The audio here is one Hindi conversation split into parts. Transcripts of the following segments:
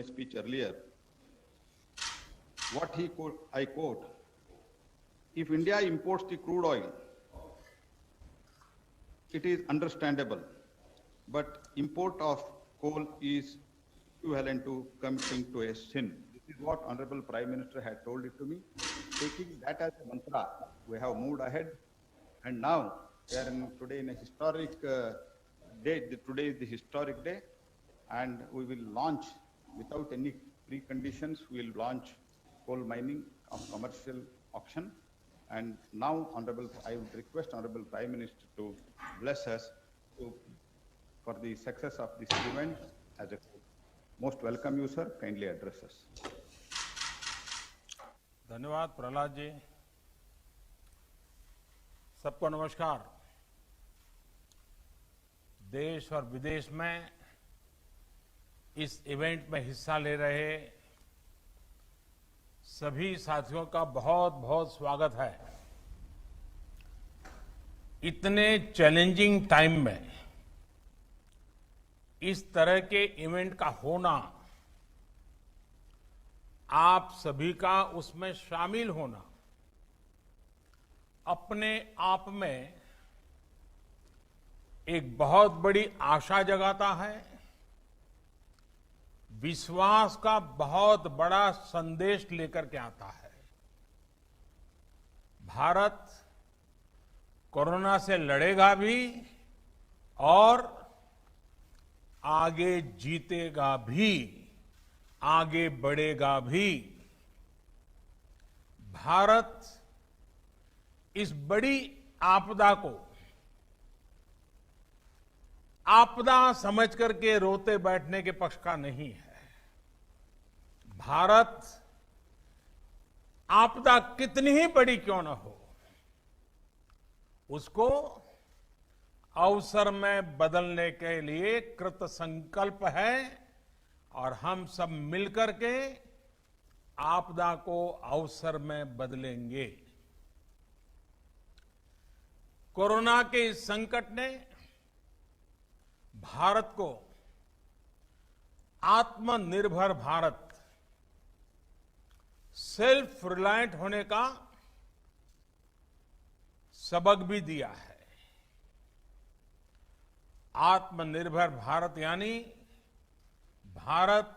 speech earlier, I quote, if India imports the crude oil, it is understandable, but import of coal is equivalent to committing to a sin. This is what Honorable Prime Minister had told it to me. Taking that as a mantra, we have moved ahead, and now we are today in a historic day. Today is the historic day, and we will launch without any preconditions. We will launch coal mining of commercial auction. And now, I would request Honorable Prime Minister to bless us for the success of this event. As a most welcome you, sir. Kindly address us. धन्यवाद प्रहलाद जी। सबको नमस्कार। देश और विदेश में इस इवेंट में हिस्सा ले रहे सभी साथियों का बहुत बहुत स्वागत है। इतने चैलेंजिंग टाइम में इस तरह के इवेंट का होना, आप सभी का उसमें शामिल होना अपने आप में एक बहुत बड़ी आशा जगाता है, विश्वास का बहुत बड़ा संदेश लेकर के आता है। भारत कोरोना से लड़ेगा भी और आगे जीतेगा भी, आगे बढ़ेगा भी। भारत इस बड़ी आपदा को आपदा समझ करके रोते बैठने के पक्ष का नहीं है। भारत आपदा कितनी ही बड़ी क्यों न हो, उसको अवसर में बदलने के लिए कृत संकल्प है और हम सब मिलकर के आपदा को अवसर में बदलेंगे। कोरोना के इस संकट ने भारत को आत्मनिर्भर भारत, सेल्फ रिलायंट होने का सबक भी दिया है। आत्मनिर्भर भारत यानी भारत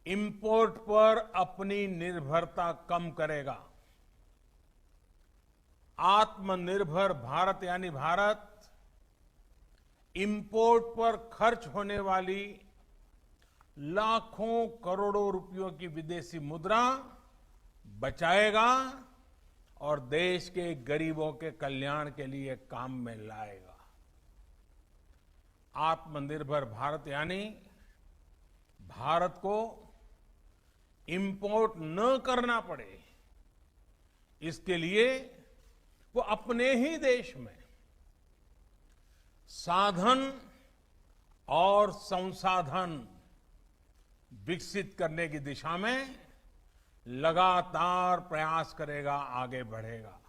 इंपोर्ट पर अपनी निर्भरता कम करेगा। आत्मनिर्भर भारत यानी भारत इंपोर्ट पर खर्च होने वाली लाखों करोड़ों रुपयों की विदेशी मुद्रा बचाएगा और देश के गरीबों के कल्याण के लिए काम में लाएगा। आत्मनिर्भर भारत यानी भारत को इंपोर्ट न करना पड़े, इसके लिए वो अपने ही देश में साधन और संसाधन विकसित करने की दिशा में लगातार प्रयास करेगा, आगे बढ़ेगा।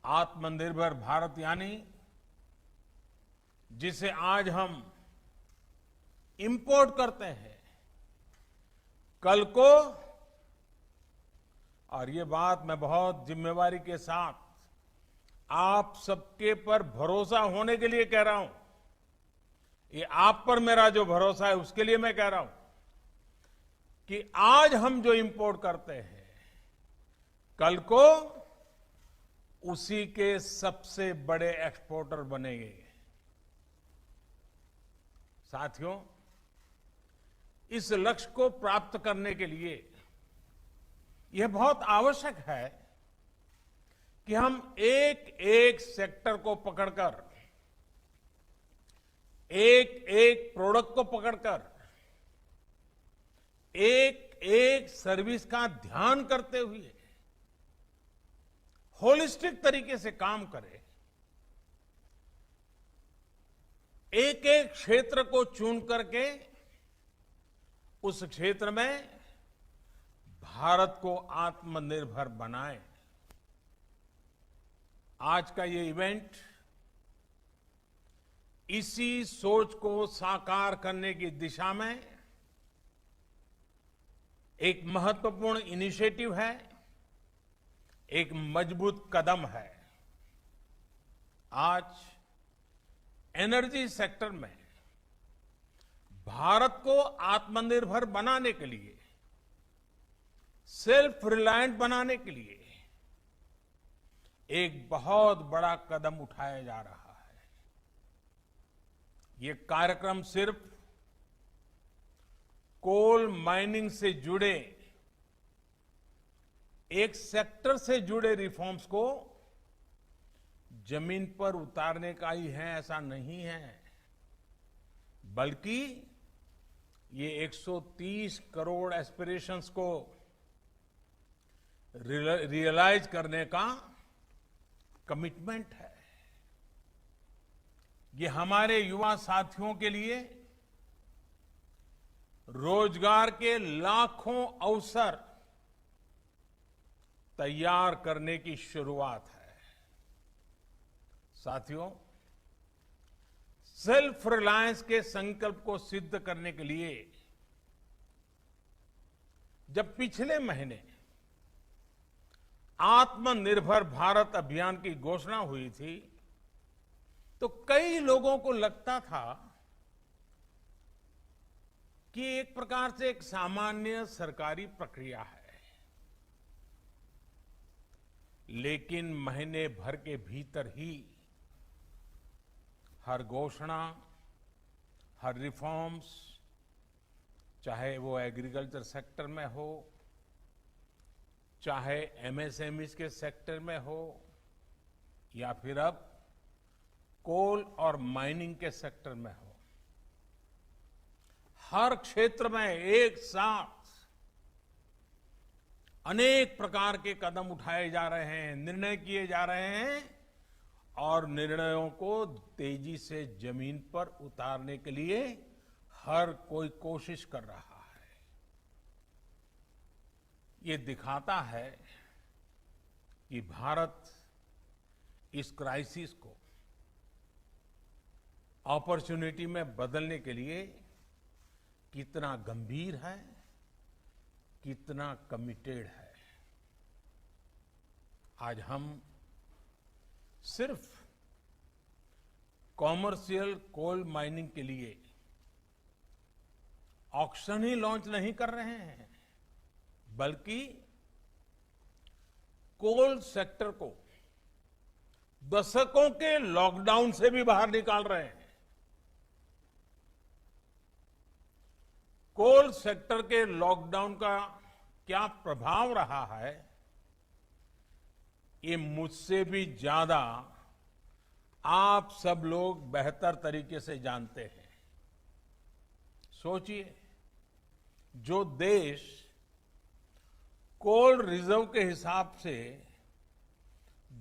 आत्मनिर्भर भारत यानी जिसे आज हम इंपोर्ट करते हैं, कल को, और ये बात मैं बहुत जिम्मेवारी के साथ आप सबके पर भरोसा होने के लिए कह रहा हूं, ये आप पर मेरा जो भरोसा है उसके लिए मैं कह रहा हूं कि आज हम जो इंपोर्ट करते हैं, कल को उसी के सबसे बड़े एक्सपोर्टर बनेंगे। साथियों, इस लक्ष्य को प्राप्त करने के लिए यह बहुत आवश्यक है कि हम एक एक सेक्टर को पकड़कर, एक एक प्रोडक्ट को पकड़कर, एक एक सर्विस का ध्यान करते हुए होलिस्टिक तरीके से काम करें। एक एक क्षेत्र को चुन करके उस क्षेत्र में भारत को आत्मनिर्भर बनाएं। आज का ये इवेंट इसी सोच को साकार करने की दिशा में एक महत्वपूर्ण इनिशिएटिव है, एक मजबूत कदम है। आज एनर्जी सेक्टर में भारत को आत्मनिर्भर बनाने के लिए, सेल्फ रिलायंट बनाने के लिए एक बहुत बड़ा कदम उठाया जा रहा है। ये कार्यक्रम सिर्फ कोल माइनिंग से जुड़े एक सेक्टर से जुड़े रिफॉर्म्स को जमीन पर उतारने का ही है ऐसा नहीं है, बल्कि ये 130 करोड़ एस्पिरेशंस को रियलाइज करने का कमिटमेंट है। ये हमारे युवा साथियों के लिए रोजगार के लाखों अवसर तैयार करने की शुरुआत है। साथियों, सेल्फ रिलायंस के संकल्प को सिद्ध करने के लिए जब पिछले महीने आत्मनिर्भर भारत अभियान की घोषणा हुई थी, तो कई लोगों को लगता था कि एक प्रकार से एक सामान्य सरकारी प्रक्रिया है, लेकिन महीने भर के भीतर ही हर घोषणा, हर रिफॉर्म्स, चाहे वो एग्रीकल्चर सेक्टर में हो, चाहे एमएसएमईज के सेक्टर में हो, या फिर अब कोल और माइनिंग के सेक्टर में हो, हर क्षेत्र में एक साथ अनेक प्रकार के कदम उठाए जा रहे हैं, निर्णय किए जा रहे हैं और निर्णयों को तेजी से जमीन पर उतारने के लिए हर कोई कोशिश कर रहा है। ये दिखाता है कि भारत इस क्राइसिस को अपॉर्चुनिटी में बदलने के लिए कितना गंभीर है, कितना कमिटेड है। आज हम सिर्फ कॉमर्शियल कोल माइनिंग के लिए ऑक्शन ही लॉन्च नहीं कर रहे हैं, बल्कि कोल सेक्टर को दशकों के लॉकडाउन से भी बाहर निकाल रहे हैं। कोल सेक्टर के लॉकडाउन का क्या प्रभाव रहा है, ये मुझसे भी ज्यादा आप सब लोग बेहतर तरीके से जानते हैं। सोचिए, जो देश कोल रिजर्व के हिसाब से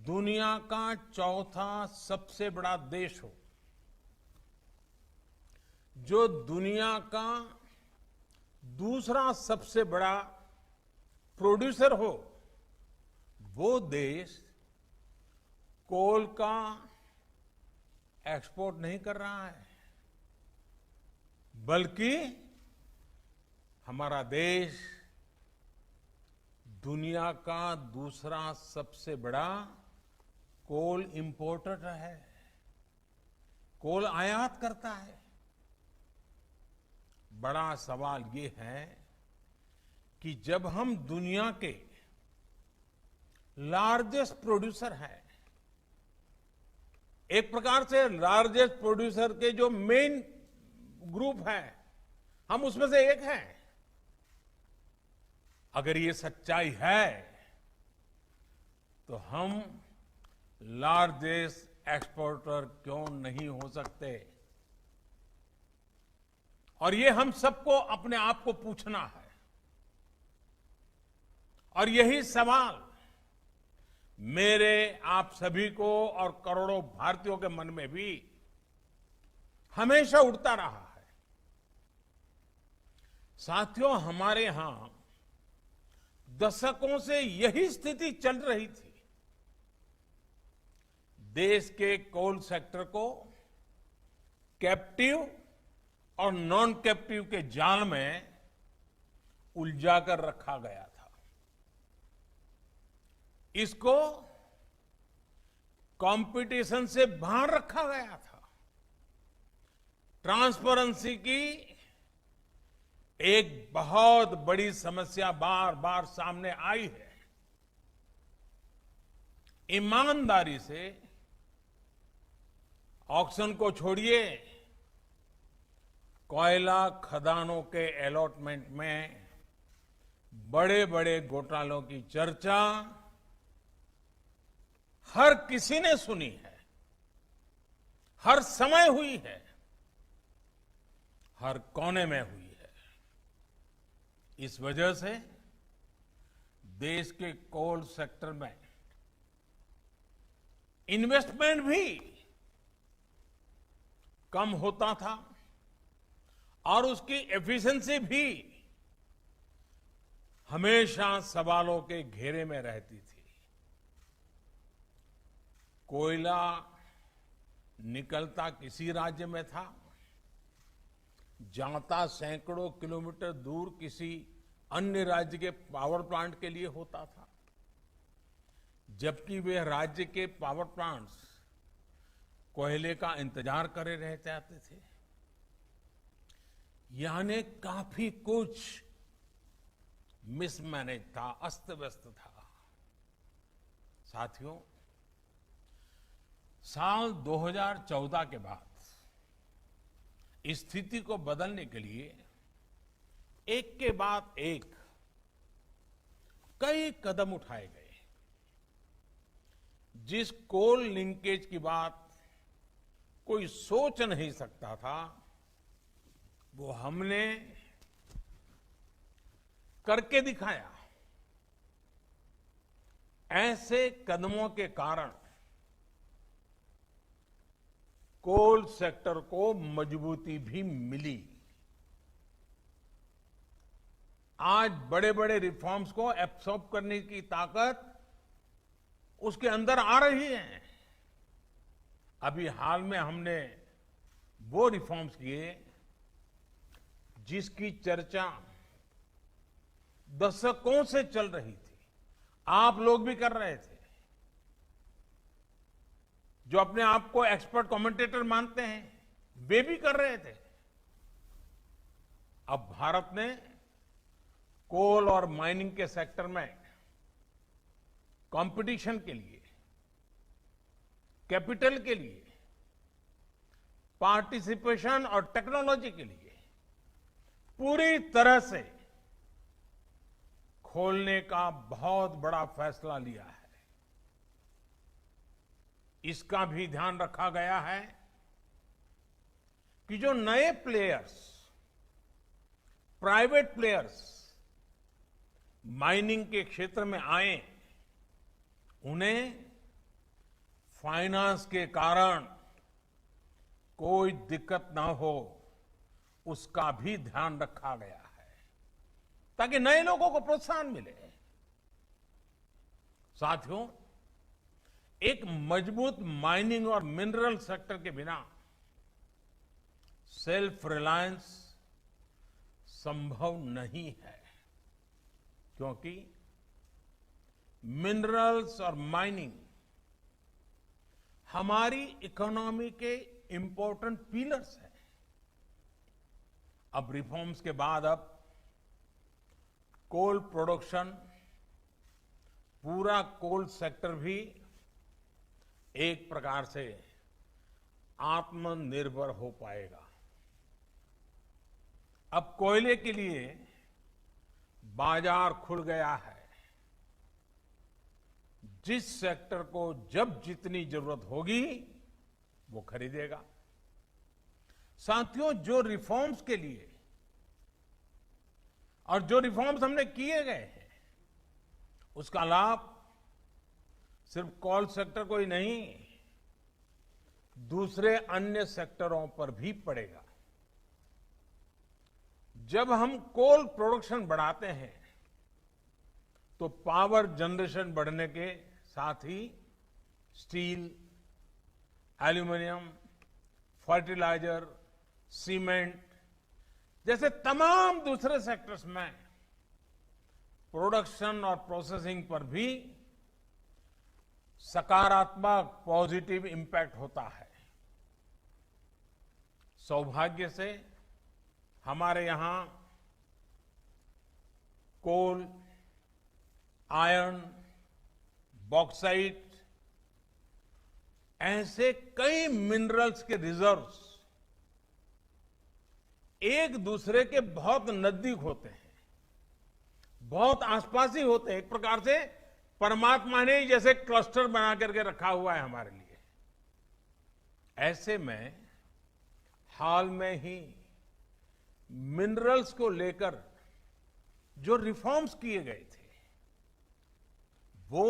दुनिया का चौथा सबसे बड़ा देश हो, जो दुनिया का दूसरा सबसे बड़ा प्रोड्यूसर हो, वो देश कोल का एक्सपोर्ट नहीं कर रहा है, बल्कि हमारा देश दुनिया का दूसरा सबसे बड़ा कोल इंपोर्टर है, कोल आयात करता है। बड़ा सवाल ये है कि जब हम दुनिया के लार्जेस्ट प्रोड्यूसर हैं, एक प्रकार से लार्जेस्ट प्रोड्यूसर के जो मेन ग्रुप हैं, हम उसमें से एक हैं। अगर ये सच्चाई है तो हम लार्जेस्ट एक्सपोर्टर क्यों नहीं हो सकते? और ये हम सबको अपने आप को पूछना है। और यही सवाल मेरे आप सभी को और करोड़ों भारतीयों के मन में भी हमेशा उठता रहा है। साथियों, हमारे यहां दशकों से यही स्थिति चल रही थी। देश के कोल सेक्टर को कैप्टिव और नॉन कैप्टिव के जाल में उलझा कर रखा गया था। इसको कंपटीशन से बाहर रखा गया था। ट्रांसपेरेंसी की एक बहुत बड़ी समस्या बार बार सामने आई है। ईमानदारी से ऑक्शन को छोड़िए, कोयला खदानों के अलॉटमेंट में बड़े बड़े घोटालों की चर्चा हर किसी ने सुनी है, हर समय हुई है, हर कोने में हुई है। इस वजह से देश के कोल सेक्टर में इन्वेस्टमेंट भी कम होता था और उसकी एफिशिएंसी भी हमेशा सवालों के घेरे में रहती थी। कोयला निकलता किसी राज्य में था, जाता सैकड़ों किलोमीटर दूर किसी अन्य राज्य के पावर प्लांट के लिए होता था, जबकि वे राज्य के पावर प्लांट्स कोयले का इंतजार करे रह जाते थे। यानी काफी कुछ मिसमैनेज था, अस्त व्यस्त था। साथियों, साल 2014 के बाद इस स्थिति को बदलने के लिए एक के बाद एक कई कदम उठाए गए। जिस कोल लिंकेज की बात कोई सोच नहीं सकता था, वो हमने करके दिखाया। ऐसे कदमों के कारण कोल सेक्टर को मजबूती भी मिली। आज बड़े बड़े रिफॉर्म्स को एब्सॉर्ब करने की ताकत उसके अंदर आ रही है। अभी हाल में हमने वो रिफॉर्म्स किए जिसकी चर्चा दशकों से चल रही थी, आप लोग भी कर रहे थे, जो अपने आप को एक्सपर्ट कमेंटेटर मानते हैं, वे भी कर रहे थे। अब भारत ने कोल और माइनिंग के सेक्टर में कंपटीशन के लिए, कैपिटल के लिए, पार्टिसिपेशन और टेक्नोलॉजी के लिए पूरी तरह से खोलने का बहुत बड़ा फैसला लिया है। इसका भी ध्यान रखा गया है कि जो नए प्लेयर्स, प्राइवेट प्लेयर्स माइनिंग के क्षेत्र में आए, उन्हें फाइनेंस के कारण कोई दिक्कत ना हो, उसका भी ध्यान रखा गया है ताकि नए लोगों को प्रोत्साहन मिले। साथियों, एक मजबूत माइनिंग और मिनरल सेक्टर के बिना सेल्फ रिलायंस संभव नहीं है, क्योंकि मिनरल्स और माइनिंग हमारी इकोनॉमी के इंपॉर्टेंट पिलर्स हैं। अब रिफॉर्म्स के बाद अब कोल प्रोडक्शन, पूरा कोल सेक्टर भी एक प्रकार से आत्मनिर्भर हो पाएगा। अब कोयले के लिए बाजार खुल गया है। जिस सेक्टर को जब जितनी जरूरत होगी वो खरीदेगा। साथियों, जो रिफॉर्म्स के लिए और जो रिफॉर्म्स हमने किए गए हैं, उसका लाभ सिर्फ कोल सेक्टर को ही नहीं, दूसरे अन्य सेक्टरों पर भी पड़ेगा। जब हम कोल प्रोडक्शन बढ़ाते हैं तो पावर जनरेशन बढ़ने के साथ ही स्टील, एल्यूमिनियम, फर्टिलाइजर, सीमेंट जैसे तमाम दूसरे सेक्टर्स में प्रोडक्शन और प्रोसेसिंग पर भी सकारात्मक पॉजिटिव इंपैक्ट होता है। सौभाग्य से हमारे यहां कोल, आयरन, बॉक्साइट ऐसे कई मिनरल्स के रिजर्व्स एक दूसरे के बहुत नजदीक होते हैं, बहुत आसपास ही होते हैं। एक प्रकार से परमात्मा ने जैसे क्लस्टर बना करके रखा हुआ है हमारे लिए। ऐसे में हाल में ही मिनरल्स को लेकर जो रिफॉर्म्स किए गए थे वो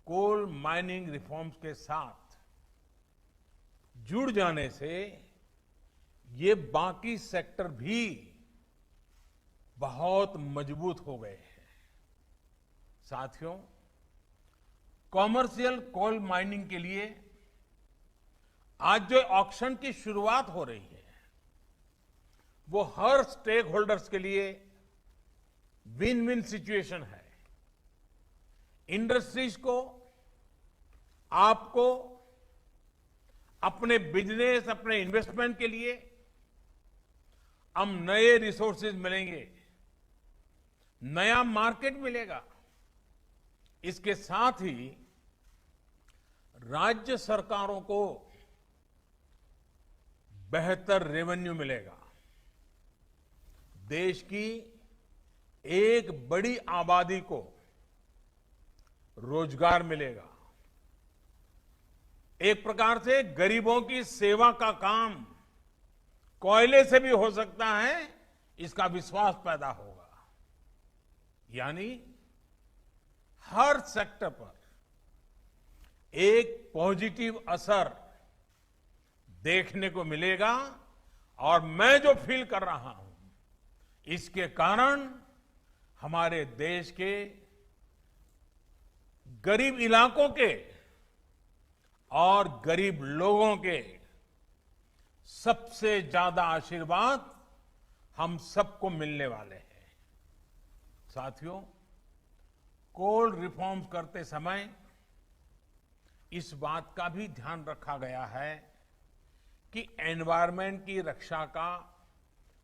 कोल माइनिंग रिफॉर्म्स के साथ जुड़ जाने से ये बाकी सेक्टर भी बहुत मजबूत हो गए हैं। साथियों, कॉमर्शियल कोल माइनिंग के लिए आज जो ऑक्शन की शुरुआत हो रही है वो हर स्टेक होल्डर्स के लिए विन विन सिचुएशन है। इंडस्ट्रीज को, आपको, अपने बिजनेस, अपने इन्वेस्टमेंट के लिए हम नए रिसोर्सेज मिलेंगे, नया मार्केट मिलेगा। इसके साथ ही राज्य सरकारों को बेहतर रेवेन्यू मिलेगा। देश की एक बड़ी आबादी को रोजगार मिलेगा। एक प्रकार से गरीबों की सेवा का काम कोयले से भी हो सकता है, इसका विश्वास पैदा होगा। यानी हर सेक्टर पर एक पॉजिटिव असर देखने को मिलेगा। और मैं जो फील कर रहा हूं, इसके कारण हमारे देश के गरीब इलाकों के और गरीब लोगों के सबसे ज्यादा आशीर्वाद हम सबको मिलने वाले हैं। साथियों, कोल रिफॉर्म्स करते समय इस बात का भी ध्यान रखा गया है कि एनवायरनमेंट की रक्षा का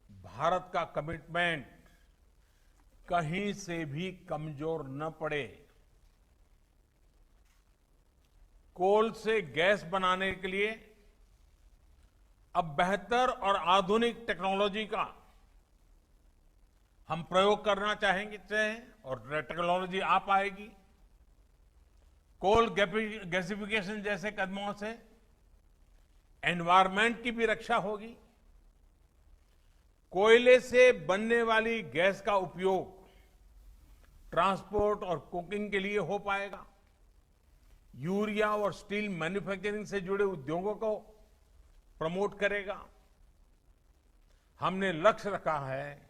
भारत का कमिटमेंट कहीं से भी कमजोर न पड़े। कोल से गैस बनाने के लिए अब बेहतर और आधुनिक टेक्नोलॉजी का हम प्रयोग करना चाहेंगे और टेक्नोलॉजी आ पाएगी। कोल गैसिफिकेशन जैसे कदमों से एनवायरनमेंट की भी रक्षा होगी। कोयले से बनने वाली गैस का उपयोग ट्रांसपोर्ट और कुकिंग के लिए हो पाएगा। यूरिया और स्टील मैन्युफैक्चरिंग से जुड़े उद्योगों को प्रमोट करेगा। हमने लक्ष्य रखा है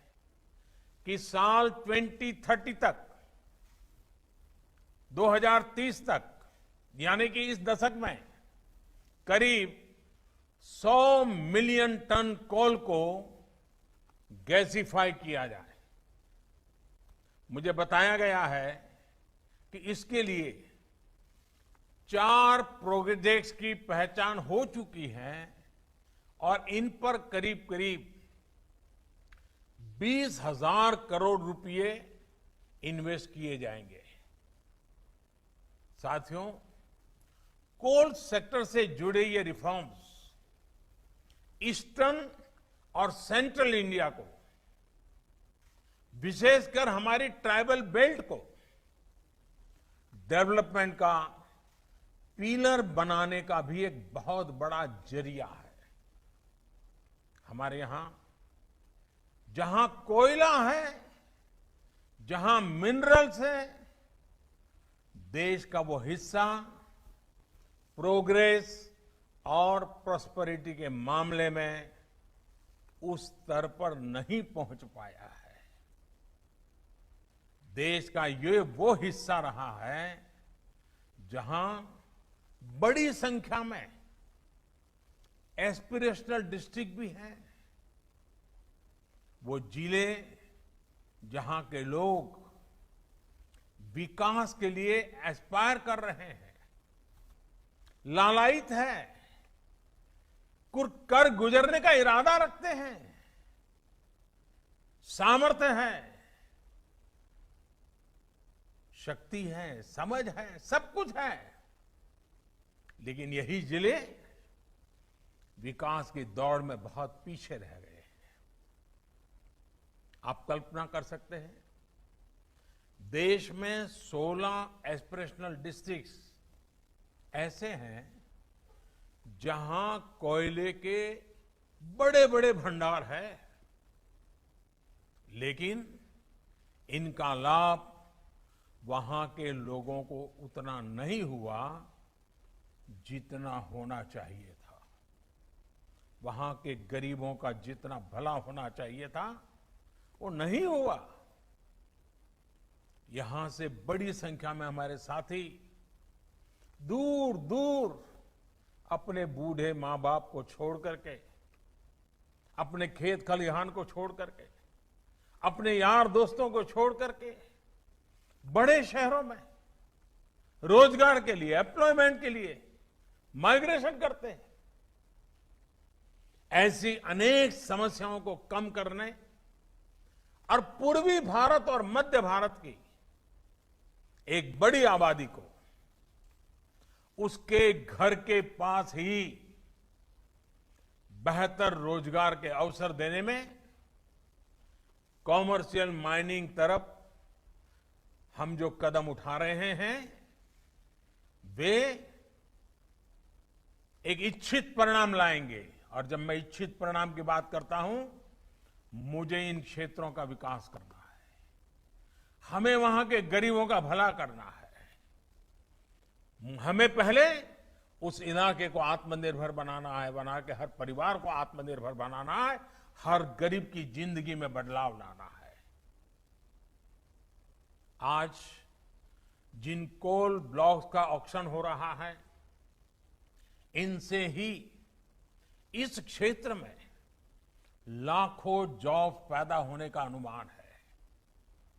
कि साल 2030 तक, 2030 तक, यानी कि इस दशक में करीब 100 मिलियन टन कोल को गैसिफाई किया जाए। मुझे बताया गया है कि इसके लिए 4 प्रोजेक्ट्स की पहचान हो चुकी है और इन पर करीब करीब 20,000 करोड़ रुपए इन्वेस्ट किए जाएंगे। साथियों, कोल सेक्टर से जुड़े ये रिफॉर्म्स ईस्टर्न और सेंट्रल इंडिया को, विशेषकर हमारी ट्राइबल बेल्ट को डेवलपमेंट का पिलर बनाने का भी एक बहुत बड़ा जरिया है। हमारे यहां जहां कोयला है, जहां मिनरल्स है, देश का वो हिस्सा प्रोग्रेस और प्रॉस्पेरिटी के मामले में उस स्तर पर नहीं पहुंच पाया है। देश का ये वो हिस्सा रहा है जहां बड़ी संख्या में एस्पिरेशनल डिस्ट्रिक्ट भी हैं। वो जिले जहां के लोग विकास के लिए एस्पायर कर रहे हैं, लालायित है, कर गुजरने का इरादा रखते हैं, सामर्थ्य है, शक्ति है, समझ है, सब कुछ है, लेकिन यही जिले विकास की दौड़ में बहुत पीछे रह गए हैं। आप कल्पना कर सकते हैं, देश में 16 एस्पिरेशनल डिस्ट्रिक्ट्स ऐसे हैं जहां कोयले के बड़े बड़े भंडार है, लेकिन इनका लाभ वहां के लोगों को उतना नहीं हुआ जितना होना चाहिए था। वहां के गरीबों का जितना भला होना चाहिए था वो नहीं हुआ। यहां से बड़ी संख्या में हमारे साथी दूर दूर अपने बूढ़े मां बाप को छोड़ करके, अपने खेत खलिहान को छोड़ करके, अपने यार दोस्तों को छोड़ करके बड़े शहरों में रोजगार के लिए, एम्प्लॉयमेंट के लिए माइग्रेशन करते हैं। ऐसी अनेक समस्याओं को कम करने और पूर्वी भारत और मध्य भारत की एक बड़ी आबादी को उसके घर के पास ही बेहतर रोजगार के अवसर देने में कॉमर्शियल माइनिंग तरफ हम जो कदम उठा रहे हैं वे एक इच्छित परिणाम लाएंगे। और जब मैं इच्छित परिणाम की बात करता हूं, मुझे इन क्षेत्रों का विकास करना है, हमें वहां के गरीबों का भला करना है, हमें पहले उस इलाके को आत्मनिर्भर बनाना है, बना के हर परिवार को आत्मनिर्भर बनाना है, हर गरीब की जिंदगी में बदलाव लाना है। आज जिन कोल ब्लॉक्स का ऑक्शन हो रहा है, इनसे ही इस क्षेत्र में लाखों जॉब पैदा होने का अनुमान है।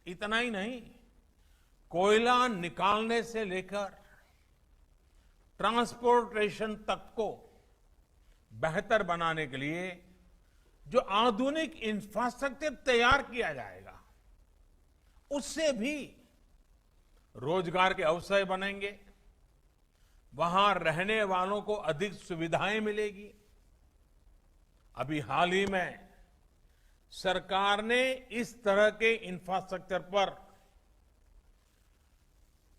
इतना ही नहीं, कोयला निकालने से लेकर ट्रांसपोर्टेशन तक को बेहतर बनाने के लिए जो आधुनिक इंफ्रास्ट्रक्चर तैयार किया जाएगा, उससे भी रोजगार के अवसर बनेंगे, वहां रहने वालों को अधिक सुविधाएं मिलेगी। अभी हाल ही में सरकार ने इस तरह के इंफ्रास्ट्रक्चर पर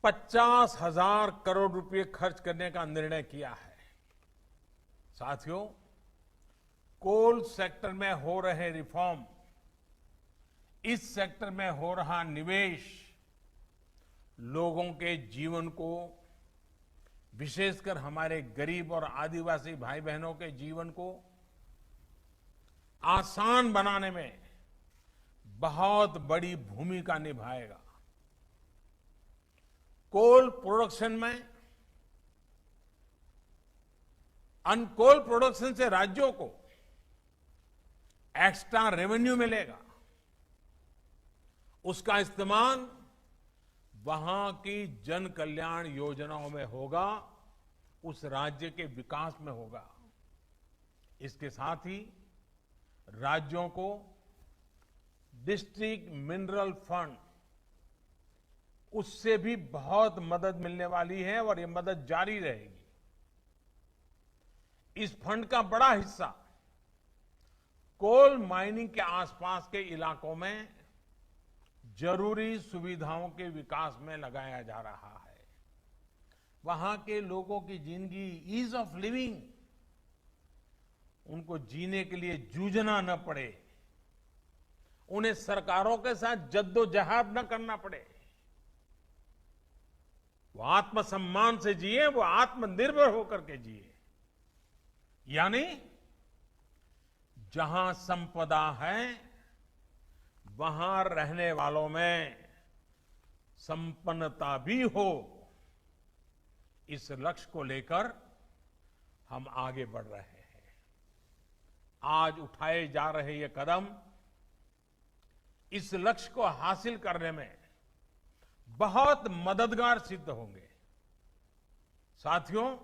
50,000 करोड़ रुपए खर्च करने का निर्णय किया है। साथियों, कोल सेक्टर में हो रहे रिफॉर्म, इस सेक्टर में हो रहा निवेश लोगों के जीवन को, विशेषकर हमारे गरीब और आदिवासी भाई बहनों के जीवन को आसान बनाने में बहुत बड़ी भूमिका निभाएगा। कोल प्रोडक्शन में, अनकोल प्रोडक्शन से राज्यों को एक्स्ट्रा रेवेन्यू मिलेगा, उसका इस्तेमाल वहां की जन कल्याण योजनाओं में होगा, उस राज्य के विकास में होगा। इसके साथ ही राज्यों को डिस्ट्रिक्ट मिनरल फंड, उससे भी बहुत मदद मिलने वाली है और ये मदद जारी रहेगी। इस फंड का बड़ा हिस्सा कोल माइनिंग के आसपास के इलाकों में जरूरी सुविधाओं के विकास में लगाया जा रहा है। वहां के लोगों की जिंदगी, ईज ऑफ लिविंग, उनको जीने के लिए जूझना न पड़े, उन्हें सरकारों के साथ जद्दोजहद न करना पड़े, वो आत्मसम्मान से जिए, वो आत्मनिर्भर होकर के जिए। यानी जहां संपदा है वहां रहने वालों में संपन्नता भी हो। इस लक्ष्य को लेकर हम आगे बढ़ रहे हैं। आज उठाए जा रहे ये कदम इस लक्ष्य को हासिल करने में बहुत मददगार सिद्ध होंगे। साथियों,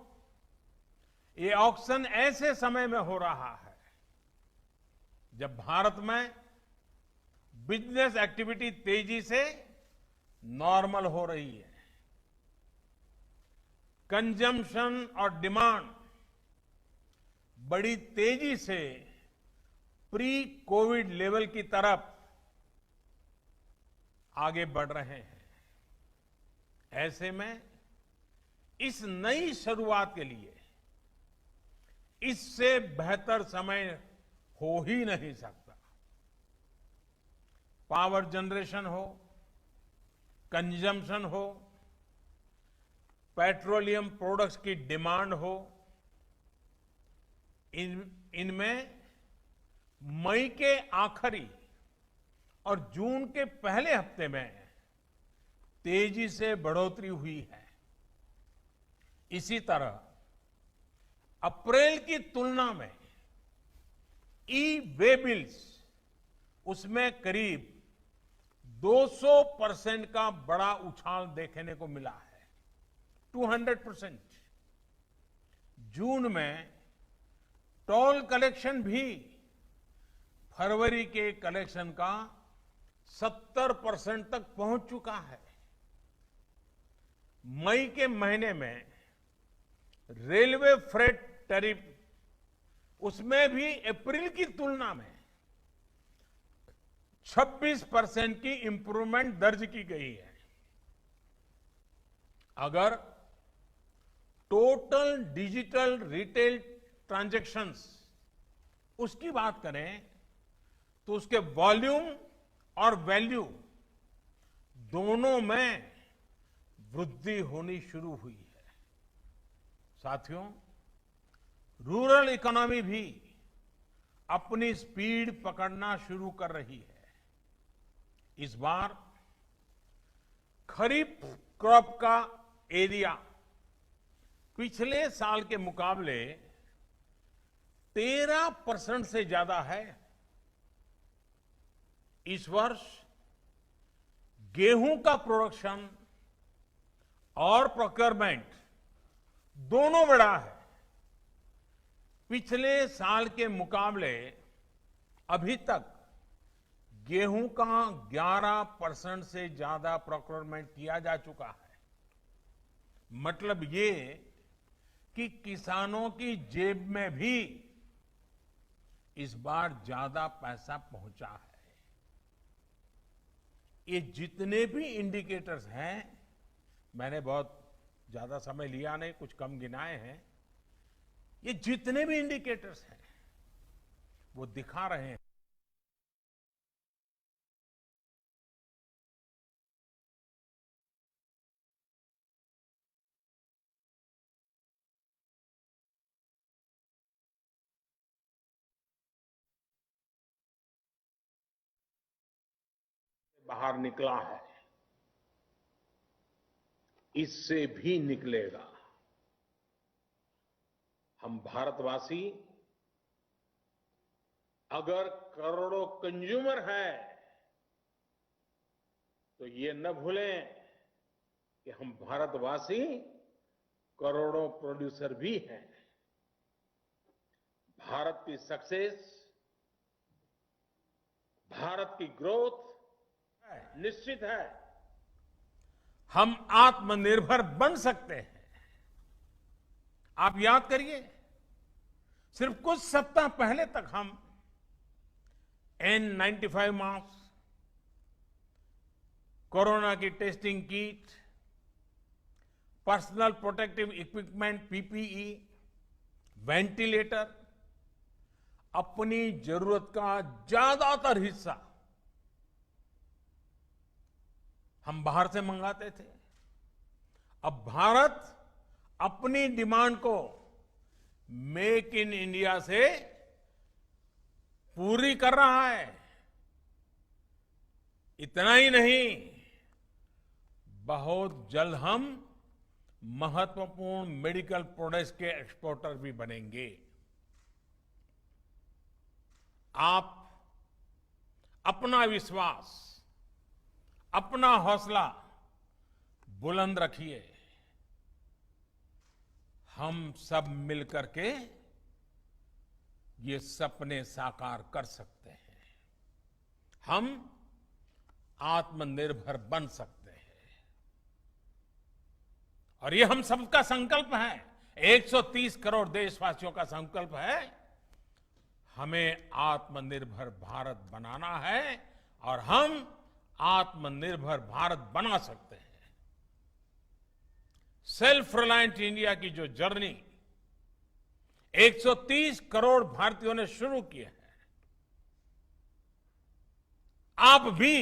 ये ऑक्शन ऐसे समय में हो रहा है जब भारत में बिजनेस एक्टिविटी तेजी से नॉर्मल हो रही है। कंजम्पशन और डिमांड बड़ी तेजी से प्री कोविड लेवल की तरफ आगे बढ़ रहे हैं। ऐसे में इस नई शुरुआत के लिए इससे बेहतर समय हो ही नहीं सकता। पावर जनरेशन हो, कंजम्पशन हो, पेट्रोलियम प्रोडक्ट्स की डिमांड हो, इनमें मई के आखिरी और जून के पहले हफ्ते में तेजी से बढ़ोतरी हुई है। इसी तरह अप्रैल की तुलना में ई वे बिल्स उसमें करीब 200% का बड़ा उछाल देखने को मिला है, 200%। जून में टोल कलेक्शन भी फरवरी के कलेक्शन का 70% तक पहुंच चुका है। मई के महीने में रेलवे फ्रेट टैरिफ उसमें भी अप्रैल की तुलना में 26% की इंप्रूवमेंट दर्ज की गई है। अगर टोटल डिजिटल रिटेल ट्रांजैक्शंस उसकी बात करें तो उसके वॉल्यूम और वैल्यू दोनों में वृद्धि होनी शुरू हुई है। साथियों, रूरल इकोनॉमी भी अपनी स्पीड पकड़ना शुरू कर रही है। इस बार खरीफ क्रॉप का एरिया पिछले साल के मुकाबले 13% से ज्यादा है। इस वर्ष गेहूं का प्रोडक्शन और प्रोक्योरमेंट दोनों बढ़ा है। पिछले साल के मुकाबले अभी तक गेहूं का 11% से ज्यादा प्रोक्योरमेंट किया जा चुका है। मतलब ये कि किसानों की जेब में भी इस बार ज्यादा पैसा पहुंचा है। ये जितने भी इंडिकेटर्स हैं, मैंने बहुत ज्यादा समय लिया नहीं, कुछ कम गिनाए हैं। ये जितने भी इंडिकेटर्स हैं वो दिखा रहे हैं बाहर निकला है, इससे भी निकलेगा। हम भारतवासी अगर करोड़ों कंज्यूमर हैं तो ये न भूलें कि हम भारतवासी करोड़ों प्रोड्यूसर भी हैं। भारत की सक्सेस, भारत की ग्रोथ निश्चित है। हम आत्मनिर्भर बन सकते हैं। आप याद करिए, सिर्फ कुछ सप्ताह पहले तक हम N95 मास्क, कोरोना की testing kit, personal protective equipment PPE, ventilator, अपनी जरूरत का ज्यादातर हिस्सा हम बाहर से मंगाते थे। अब भारत अपनी डिमांड को मेक इन इंडिया से पूरी कर रहा है। इतना ही नहीं, बहुत जल्द हम महत्वपूर्ण मेडिकल प्रोडक्ट्स के एक्सपोर्टर भी बनेंगे। आप अपना विश्वास, अपना हौसला बुलंद रखिए। हम सब मिलकर के ये सपने साकार कर सकते हैं। हम आत्मनिर्भर बन सकते हैं और ये हम सबका संकल्प है। 130 करोड़ देशवासियों का संकल्प है। हमें आत्मनिर्भर भारत बनाना है और हम आत्मनिर्भर भारत बना सकते हैं। सेल्फ रिलायंट इंडिया की जो जर्नी 130 करोड़ भारतीयों ने शुरू की है, आप भी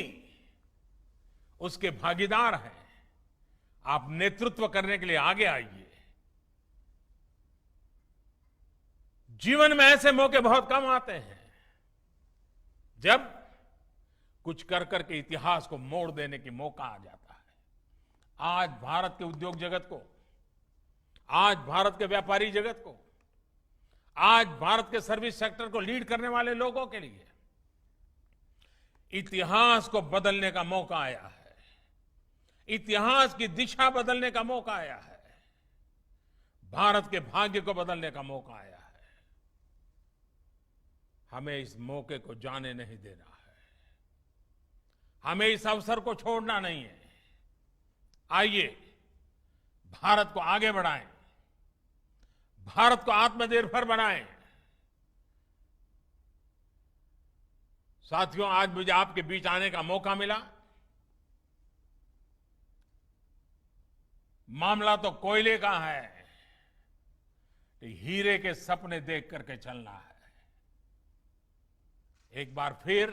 उसके भागीदार हैं। आप नेतृत्व करने के लिए आगे आइए। जीवन में ऐसे मौके बहुत कम आते हैं जब कुछ कर करके इतिहास को मोड़ देने की मौका आ जाता है। आज भारत के उद्योग जगत को, आज भारत के व्यापारी जगत को, आज भारत के सर्विस सेक्टर को लीड करने वाले लोगों के लिए इतिहास को बदलने का मौका आया है। इतिहास की दिशा बदलने का मौका आया है। भारत के भाग्य को बदलने का मौका आया है। हमें इस मौके को जाने नहीं देना है। हमें इस अवसर को छोड़ना नहीं है। आइए भारत को आगे बढ़ाएं, भारत को आत्मनिर्भर बनाएं। साथियों, आज मुझे आपके बीच आने का मौका मिला। मामला तो कोयले का है, हीरे के सपने देख करके चलना है। एक बार फिर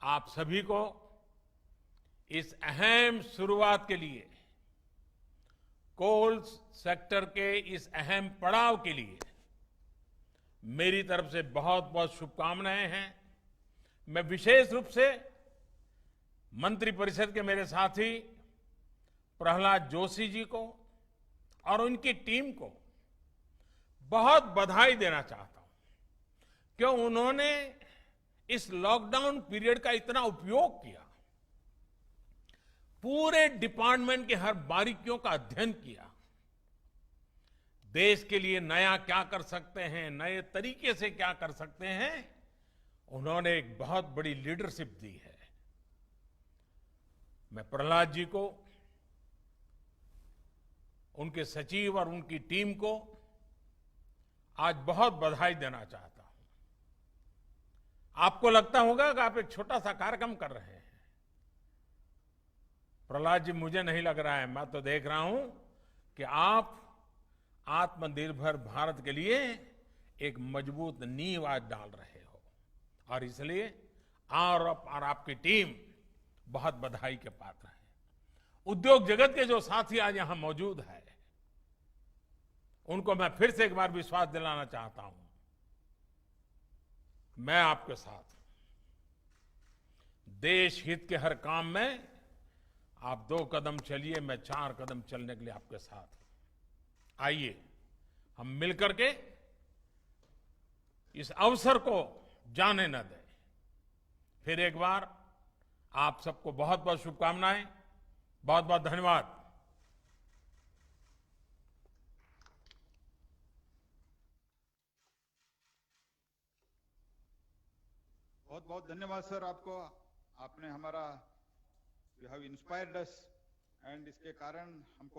आप सभी को इस अहम शुरुआत के लिए, कोल सेक्टर के इस अहम पड़ाव के लिए मेरी तरफ से बहुत बहुत शुभकामनाएं हैं। मैं विशेष रूप से मंत्रिपरिषद के मेरे साथी प्रहलाद जोशी जी को और उनकी टीम को बहुत बधाई देना चाहता हूं, क्यों उन्होंने इस लॉकडाउन पीरियड का इतना उपयोग किया। पूरे डिपार्टमेंट के हर बारीकियों का अध्ययन किया। देश के लिए नया क्या कर सकते हैं, नए तरीके से क्या कर सकते हैं, उन्होंने एक बहुत बड़ी लीडरशिप दी है। मैं प्रहलाद जी को, उनके सचिव और उनकी टीम को आज बहुत बधाई देना चाहता हूं। आपको लगता होगा कि आप एक छोटा सा कार्यक्रम कर रहे हैं। प्रहलाद जी, मुझे नहीं लग रहा है, मैं तो देख रहा हूं कि आप आत्मनिर्भर भारत के लिए एक मजबूत नींव आज डाल रहे हो और इसलिए और आपकी टीम बहुत बधाई के पात्र है। उद्योग जगत के जो साथी आज यहां मौजूद है, उनको मैं फिर से एक बार विश्वास दिलाना चाहता हूं, मैं आपके साथ हूं। देश हित के हर काम में आप 2 कदम चलिए, मैं 4 कदम चलने के लिए आपके साथ हूं। आइए हम मिलकर के इस अवसर को जाने न दें। फिर एक बार आप सबको बहुत बहुत शुभकामनाएं, बहुत बहुत धन्यवाद। बहुत बहुत धन्यवाद सर आपको। आपने हमारा, you have inspired us and इसके कारण हमको